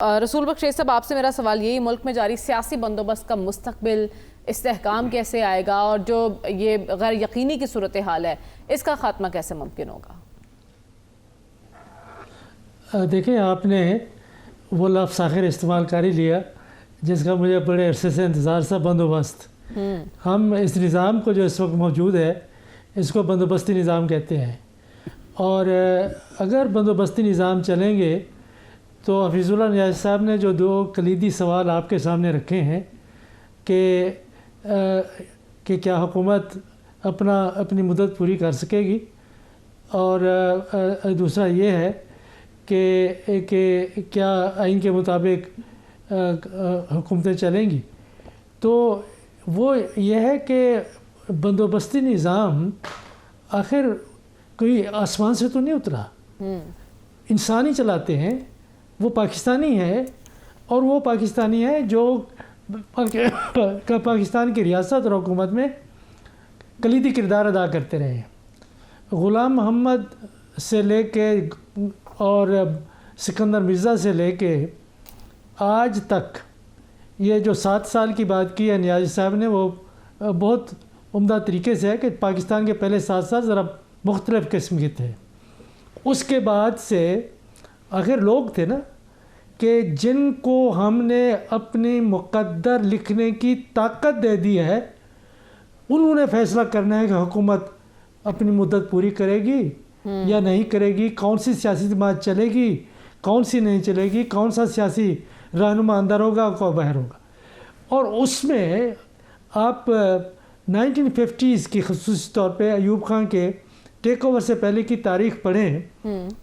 رسول بخش صاحب، آپ سے میرا سوال یہی، ملک میں جاری سیاسی بندوبست کا مستقبل استحکام کیسے آئے گا، اور جو یہ غیر یقینی کی صورتحال ہے اس کا خاتمہ کیسے ممکن ہوگا؟ دیکھیں، آپ نے وہ لفظ آخر استعمال کر ہی لیا جس کا مجھے بڑے عرصے سے انتظار تھا، بندوبست۔ ہم اس نظام کو جو اس وقت موجود ہے اس کو بندوبستی نظام کہتے ہیں، اور اگر بندوبستی نظام چلیں گے تو حفیظ اللہ نیاز صاحب نے جو دو کلیدی سوال آپ کے سامنے رکھے ہیں کہ کیا حکومت اپنی مدت پوری کر سکے گی، اور دوسرا یہ ہے کہ کیا آئین کے مطابق حکومتیں چلیں گی، تو وہ یہ ہے کہ بندوبستی نظام آخر کوئی آسمان سے تو نہیں اترا، انسان ہی چلاتے ہیں۔ وہ پاکستانی ہے، اور وہ پاکستانی ہے جو پاکستان کی ریاست اور حکومت میں کلیدی کردار ادا کرتے رہے ہیں۔ غلام محمد سے لے کے اور سکندر مرزا سے لے کے آج تک یہ جو 7 سال کی بات کی ہے نیازی صاحب نے، وہ بہت عمدہ طریقے سے ہے کہ پاکستان کے پہلے 7 سال ذرا مختلف قسم کے تھے۔ اس کے بعد سے آخر لوگ تھے نا کہ جن کو ہم نے اپنی مقدر لکھنے کی طاقت دے دی ہے، انہوں نے فیصلہ کرنا ہے کہ حکومت اپنی مدت پوری کرے گی یا نہیں کرے گی، کون سی سیاسی جماعت چلے گی، کون سی نہیں چلے گی، کون سا سیاسی رہنما اندر ہوگا، کون باہر ہوگا۔ اور اس میں آپ 1950s کی خصوصی طور پہ ایوب خان کے ٹیک اوور سے پہلے کی تاریخ پڑھیں،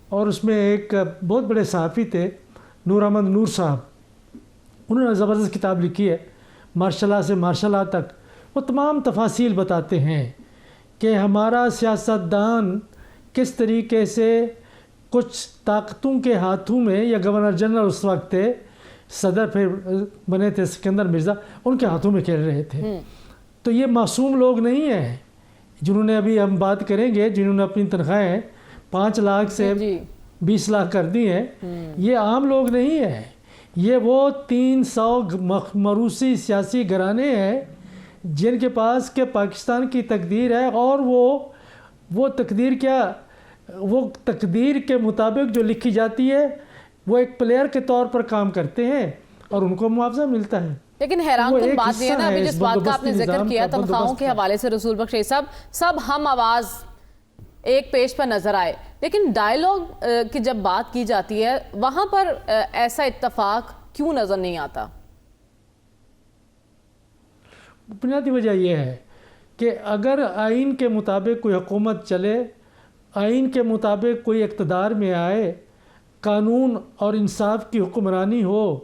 اور اس میں ایک بہت بڑے صحافی تھے نور احمد نور صاحب، انہوں نے زبردست کتاب لکھی ہے مارشل لا سے مارشل لا تک۔ وہ تمام تفاصیل بتاتے ہیں کہ ہمارا سیاستدان کس طریقے سے کچھ طاقتوں کے ہاتھوں میں، یا گورنر جنرل اس وقت تھے، صدر پھر بنے تھے سکندر مرزا، ان کے ہاتھوں میں کھیل رہے تھے۔ تو یہ معصوم لوگ نہیں ہیں جنہوں نے، ابھی ہم بات کریں گے، جنہوں نے اپنی تنخواہیں 5 لاکھ سے 20 لاکھ کر دی ہیں، یہ عام لوگ نہیں ہیں، یہ وہ 300 موروثی سیاسی گھرانے ہیں جن کے پاس کہ پاکستان کی تقدیر ہے، اور وہ تقدیر کیا، وہ تقدیر کے مطابق جو لکھی جاتی ہے وہ ایک پلیئر کے طور پر کام کرتے ہیں اور ان کو معاوضہ ملتا ہے۔ لیکن حیران کن بات یہ ہے نا، ابھی جس بات کا آپ نے ذکر کیا تنخواہوں کے حوالے سے رسول بخش صاحب، سب ہم آواز ایک پیج پر نظر آئے، لیکن ڈائیلاگ کی جب بات کی جاتی ہے وہاں پر ایسا اتفاق کیوں نظر نہیں آتا؟ بنیادی وجہ یہ ہے کہ اگر آئین کے مطابق کوئی حکومت چلے، آئین کے مطابق کوئی اقتدار میں آئے، قانون اور انصاف کی حکمرانی ہو،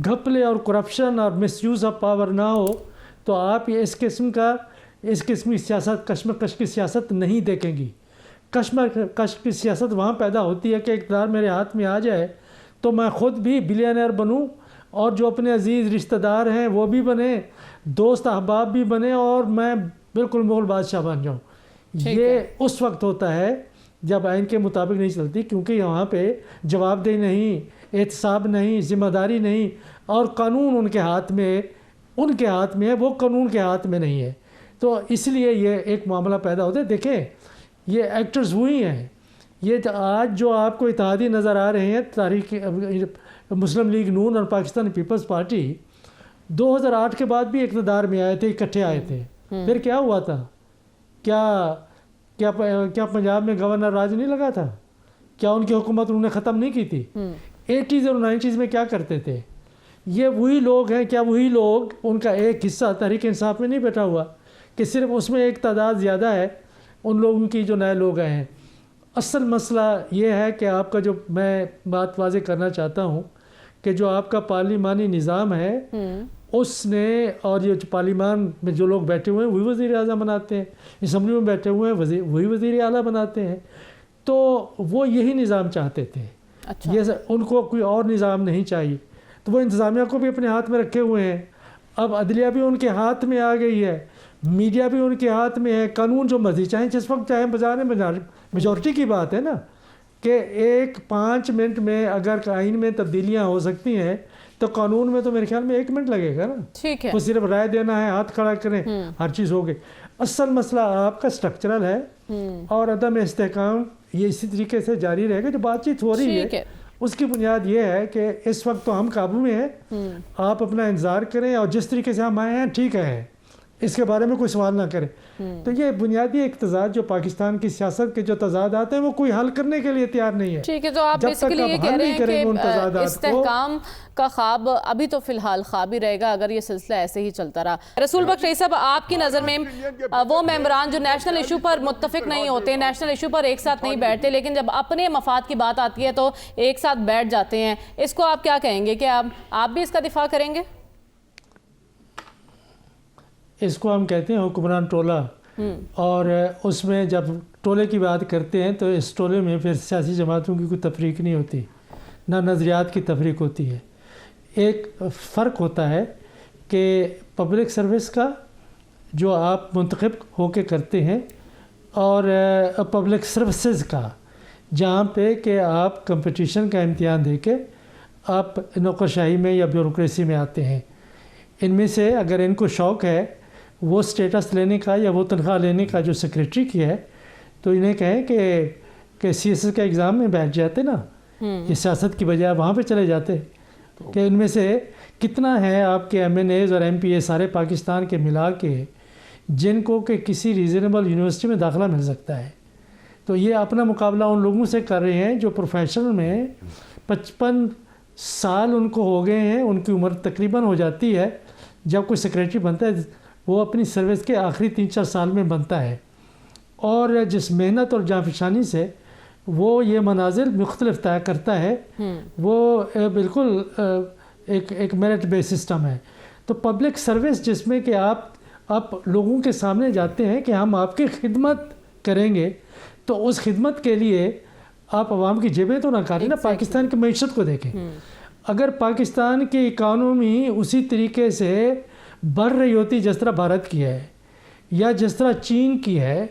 گھپلے اور کرپشن اور مس یوز آف پاور نہ ہو، تو آپ اس قسم کی سیاست، کشمکش کی سیاست نہیں دیکھیں گی۔ کشمکش کی سیاست وہاں پیدا ہوتی ہے کہ اقتدار میرے ہاتھ میں آ جائے تو میں خود بھی بلینئر بنوں، اور جو اپنے عزیز رشتہ دار ہیں وہ بھی بنے، دوست احباب بھی بنے، اور میں بالکل مغل بادشاہ بن جاؤں۔ یہ اس وقت ہوتا ہے جب آئین کے مطابق نہیں چلتی، کیونکہ یہاں پہ جواب دہی نہیں، احتساب نہیں، ذمہ داری نہیں، اور قانون ان کے ہاتھ میں ہے، وہ قانون کے ہاتھ میں نہیں ہے۔ تو اس لیے یہ ایک معاملہ پیدا ہوتا ہے۔ دیکھیں، یہ ایکٹرز وہی ہیں، یہ آج جو آپ کو اتحادی نظر آ رہے ہیں، تاریخ مسلم لیگ نون اور پاکستان پیپلز پارٹی 2008 کے بعد بھی اقتدار میں آئے تھے، اکٹھے آئے تھے، پھر کیا ہوا تھا؟ کیا پنجاب میں گورنر راج نہیں لگا تھا؟ کیا ان کی حکومت انہوں نے ختم نہیں کی تھی؟ 80s اور 90s میں کیا کرتے تھے؟ یہ وہی لوگ ہیں، کیا وہی لوگ، ان کا ایک حصہ تحریک انصاف میں نہیں بیٹھا ہوا کہ صرف اس میں ایک تعداد زیادہ ہے ان لوگوں کی جو نئے لوگ آئے ہیں؟ اصل مسئلہ یہ ہے کہ آپ کا، جو میں بات واضح کرنا چاہتا ہوں، کہ جو آپ کا پارلیمانی نظام ہے اس نے، اور یہ پارلیمان میں جو لوگ بیٹھے ہوئے ہیں وہی وزیر اعظم بناتے ہیں، اسمبلی میں بیٹھے ہوئے ہیں وہی وزیر اعلیٰ بناتے ہیں، تو وہ یہی نظام چاہتے تھے۔ یہ ان کو کوئی اور نظام نہیں چاہیے، تو وہ انتظامیہ کو بھی اپنے ہاتھ میں رکھے ہوئے ہیں، اب عدلیہ بھی ان کے ہاتھ میں آ گئی ہے، میڈیا بھی ان کے ہاتھ میں ہے، قانون جو مرضی چاہیں جس وقت چاہیں بجانے، میجورٹی کی بات ہے نا، کہ ایک 5 منٹ میں اگر آئین میں تبدیلیاں ہو سکتی ہیں تو قانون میں تو میرے خیال میں 1 منٹ لگے گا نا. ٹھیک ہے, وہ صرف رائے دینا ہے, ہاتھ کھڑا کریں, ہر چیز ہو گئی. اصل مسئلہ آپ کا سٹرکچرل ہے اور عدم استحکام یہ اسی طریقے سے جاری رہے گا. جو بات چیت ہو رہی ہے اس کی بنیاد یہ ہے کہ اس وقت تو ہم قابو میں ہیں, آپ اپنا انتظار کریں اور جس طریقے سے ہم آئے ہیں ٹھیک ہے, اس کے بارے میں کوئی سوال نہ کریں. تو یہ بنیادی اقتضاد جو پاکستان کی سیاست کے جو تضادات ہیں وہ کوئی حل کرنے کے لیے تیار نہیں ہے. ٹھیک ہے, تو آپ بیسیکلی یہ کہہ رہے ہیں کہ استحکام کا خواب ابھی تو فی الحال خواب ہی رہے گا اگر یہ سلسلہ ایسے ہی چلتا رہا. رسول بخش رئیس صاحب, آپ کی نظر میں وہ ممبران جو نیشنل ایشو پر متفق نہیں ہوتے, نیشنل ایشو پر ایک ساتھ نہیں بیٹھتے, لیکن جب اپنے مفاد کی بات آتی ہے تو ایک ساتھ بیٹھ جاتے ہیں, اس کو آپ کیا کہیں گے کہ آپ بھی اس کا دفاع کریں گے؟ اس کو ہم کہتے ہیں حکمران ٹولہ, اور اس میں جب ٹولے کی بات کرتے ہیں تو اس ٹولے میں پھر سیاسی جماعتوں کی کوئی تفریق نہیں ہوتی, نہ نظریات کی تفریق ہوتی ہے. ایک فرق ہوتا ہے کہ پبلک سروس کا جو آپ منتخب ہو کے کرتے ہیں اور پبلک سروسز کا جہاں پہ کہ آپ کمپٹیشن کا امتحان دے کے آپ نوکرشاہی میں یا بیوروکریسی میں آتے ہیں. ان میں سے اگر ان کو شوق ہے وہ سٹیٹس لینے کا یا وہ تنخواہ لینے کا جو سیکریٹری کی ہے, تو انہیں کہیں کہ سی ایس ایس کا ایگزام میں بیٹھ جاتے نا, یہ سیاست کی بجائے وہاں پہ چلے جاتے. کہ ان میں سے کتنا ہے آپ کے ایم این ایز اور ایم پی اے سارے پاکستان کے ملا کے جن کو کہ کسی ریزنیبل یونیورسٹی میں داخلہ مل سکتا ہے. تو یہ اپنا مقابلہ ان لوگوں سے کر رہے ہیں جو پروفیشنل میں 55 سال ان کو ہو گئے ہیں, ان کی عمر تقریباً ہو جاتی ہے جب کوئی سیکریٹری بنتا ہے, وہ اپنی سروس کے آخری 3-4 سال میں بنتا ہے, اور جس محنت اور جانفشانی سے وہ یہ منازل مختلف طے کرتا ہے, وہ بالکل ایک میرٹ بیس سسٹم ہے. تو پبلک سروس جس میں کہ آپ لوگوں کے سامنے جاتے ہیں کہ ہم آپ کی خدمت کریں گے, تو اس خدمت کے لیے آپ عوام کی جیبیں تو نہ کاٹیں نا. پاکستان کی معیشت کو دیکھیں, اگر پاکستان کی اکانومی اسی طریقے سے بڑھ رہی ہوتی جس طرح بھارت کی ہے یا جس طرح چین کی ہے,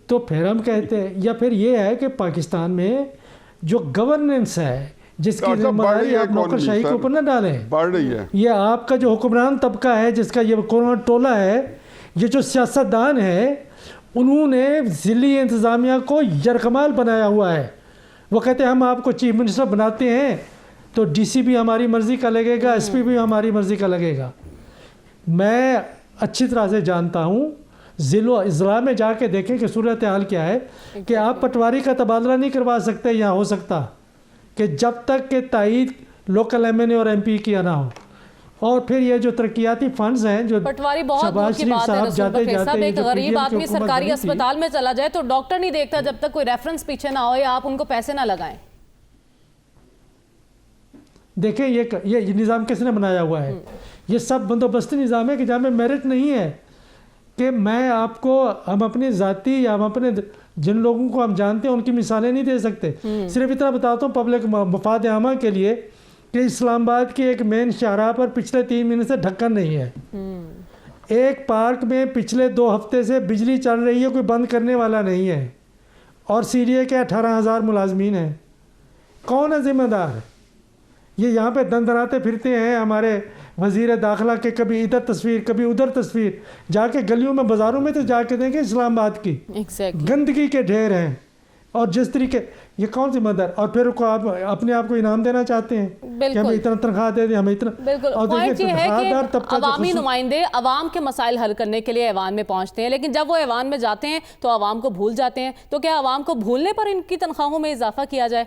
تو پھر ہم کہتے ہیں, یا پھر یہ ہے کہ پاکستان میں جو گورننس ہے جس کی ذمہ داری آپ نوکرشاہی کے اوپر نہ ڈالیں, بڑھ رہی ہے. یہ آپ کا جو حکمران طبقہ ہے جس کا یہ حکمران ٹولہ ہے, یہ جو سیاستدان ہے, انہوں نے ضلعی انتظامیہ کو یرغمال بنایا ہوا ہے. وہ کہتے ہیں ہم آپ کو چیف منسٹر بناتے ہیں تو ڈی سی بھی ہماری مرضی کا لگے گا, ایس پی بھی ہماری مرضی کا لگے گا. میں اچھی طرح سے جانتا ہوں, ضلع و اضلاع میں جا کے دیکھیں کہ صورتحال کیا ہے, کہ آپ پٹواری کا تبادلہ نہیں کروا سکتے یا ہو سکتا کہ جب تک کہ تائید لوکل ایم این اے اور ایم پی کیا نہ ہو. اور پھر یہ جو ترقیاتی فنڈز ہیں جو پٹواری بہت دور کی بات ہے رسول بخش صاحب, ایک غریب آدمی سرکاری اسپتال میں چلا جائے تو ڈاکٹر نہیں دیکھتا جب تک کوئی ریفرنس پیچھے نہ ہو یا آپ ان کو پیسے نہ لگائیں. دیکھیں یہ نظام کس نے بنایا ہوا ہے, یہ سب بندوبستی نظام ہے کہ جہاں میں میرٹ نہیں ہے کہ میں آپ کو, ہم اپنی ذاتی یا ہم اپنے جن لوگوں کو ہم جانتے ہیں ان کی مثالیں نہیں دے سکتے. صرف اتنا بتاتا ہوں پبلک مفاد عامہ کے لیے کہ اسلام آباد کی ایک مین شاہراہ پر پچھلے 3 مہینے سے ڈھکن نہیں ہے. ایک پارک میں پچھلے 2 ہفتے سے بجلی چل رہی ہے, کوئی بند کرنے والا نہیں ہے, اور سی ڈی اے کے 18,000 ملازمین ہیں. کون ہے ذمہ دار؟ یہ یہاں پہ دندناتے پھرتے ہیں ہمارے وزیر داخلہ کے, کبھی ادھر تصویر کبھی ادھر تصویر, جا کے گلیوں میں بازاروں میں تو جا کے دیکھیں اسلام آباد کی گندگی کے ڈھیر ہیں. اور جس طریقے یہ کون سی مدر, اور پھر آپ اپنے آپ کو انعام دینا چاہتے ہیں کہ ہمیں اتنا تنخواہ دے دیں, ہمیں اتنا. بالکل, پوائنٹ یہ ہے کہ عوامی نمائندے عوام کے مسائل حل کرنے کے لیے ایوان میں پہنچتے ہیں, لیکن جب وہ ایوان میں جاتے ہیں تو عوام کو بھول جاتے ہیں. تو کیا عوام کو بھولنے پر ان کی تنخواہوں میں اضافہ کیا جائے؟